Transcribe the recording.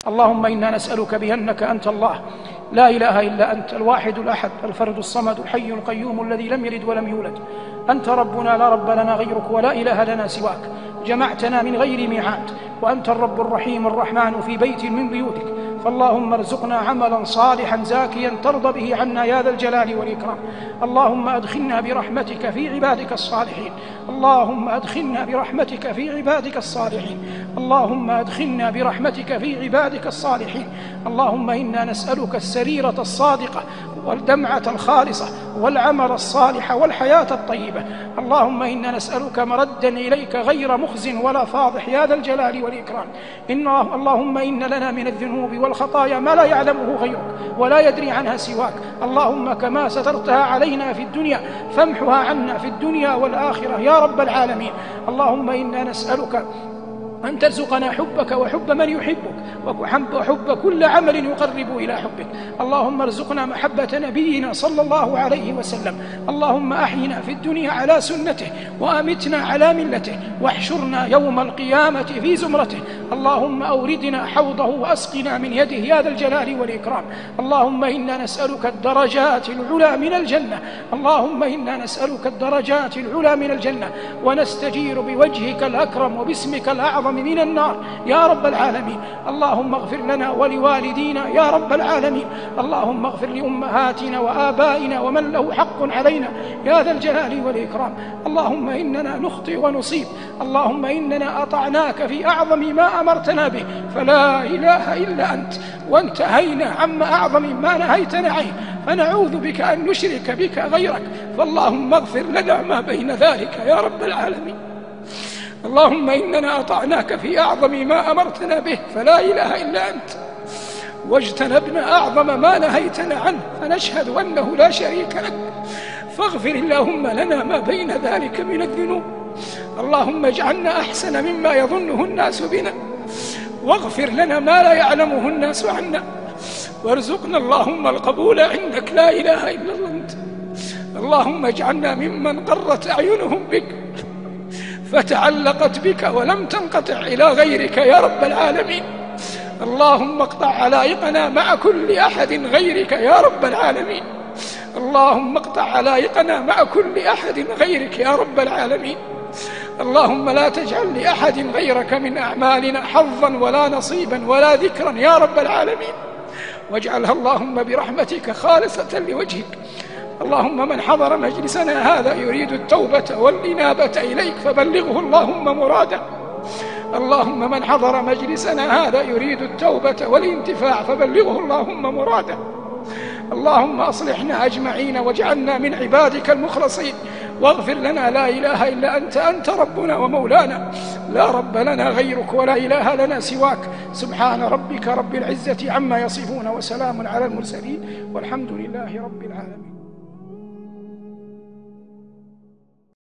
اللهم إنا نسألك بأنك أنت الله لا إله إلا أنت الواحد الأحد الفرد الصمد الحي القيوم الذي لم يلد ولم يولد. أنت ربنا لا رب لنا غيرك ولا إله لنا سواك، جمعتنا من غير ميعاد، وأنت الرب الرحيم الرحمن في بيت من بيوتك، فاللهم ارزقنا عملا صالحا زاكيا ترضى به عنا يا ذا الجلال والإكرام. اللهم أدخلنا برحمتك في عبادك الصالحين، اللهم أدخلنا برحمتك في عبادك الصالحين، اللهم أدخلنا برحمتك في عبادك الصالحين. اللهم إنا نسألك السريرة الصادقة والدمعة الخالصة والعمل الصالح والحياة الطيبة. اللهم إنا نسألك مردا إليك غير مخز ولا فاضح يا ذا الجلال والإكرام. اللهم إن لنا من الذنوب والخطايا ما لا يعلمه غيرك ولا يدري عنها سواك. اللهم كما سترتها علينا في الدنيا فامحها عنا في الدنيا والآخرة يا رب العالمين. اللهم إنا نسألك أن ترزقنا حبك وحب من يحبك وحب كل عمل يقرب إلى حبك. اللهم ارزقنا محبة نبينا صلى الله عليه وسلم. اللهم أحينا في الدنيا على سنته وأمتنا على ملته واحشرنا يوم القيامة في زمرته. اللهم أوردنا حوضه وأسقنا من يده يا ذا الجلال والإكرام. اللهم إنا نسألك الدرجات العلى من الجنة، اللهم إنا نسألك الدرجات العلى من الجنة، ونستجير بوجهك الأكرم وباسمك الأعظم من النار يا رب العالمين. اللهم اغفر لنا ولوالدينا يا رب العالمين. اللهم اغفر لأمهاتنا وآبائنا ومن له حق علينا يا ذا الجلال والإكرام. اللهم إننا نخطئ ونصيب، اللهم إننا أطعناك في أعظم ما أمرتنا به فلا إله إلا أنت، وانتهينا عما أعظم ما نهيتنا عنه، فنعوذ بك أن نشرك بك غيرك، فاللهم اغفر لنا ما بين ذلك يا رب العالمين. اللهم إننا أطعناك في أعظم ما أمرتنا به فلا إله إلا أنت، واجتنبنا أعظم ما نهيتنا عنه، فنشهد أنه لا شريك لك، فاغفر اللهم لنا ما بين ذلك من الذنوب. اللهم اجعلنا أحسن مما يظنه الناس بنا، واغفر لنا ما لا يعلمه الناس عنا، وارزقنا اللهم القبول عندك لا إله إلا أنت. اللهم اجعلنا ممن قرت أعينهم بك فتعلقت بك ولم تنقطع إلى غيرك يا رب العالمين. اللهم اقطع علائقنا مع كل أحد غيرك يا رب العالمين. اللهم اقطع علائقنا مع كل أحد غيرك يا رب العالمين. اللهم لا تجعل لأحد غيرك من أعمالنا حظا ولا نصيبا ولا ذكرا يا رب العالمين، واجعلها اللهم برحمتك خالصة لوجهك. اللهم من حضر مجلسنا هذا يريد التوبة والإنابة إليك فبلغه اللهم مراده. اللهم من حضر مجلسنا هذا يريد التوبة والانتفاع فبلغه اللهم مراده. اللهم أصلحنا أجمعين واجعلنا من عبادك المخلصين، واغفر لنا لا إله إلا أنت، أنت ربنا ومولانا لا رب لنا غيرك ولا إله لنا سواك. سبحان ربك رب العزة عما يصفون وسلام على المرسلين والحمد لله رب العالمين.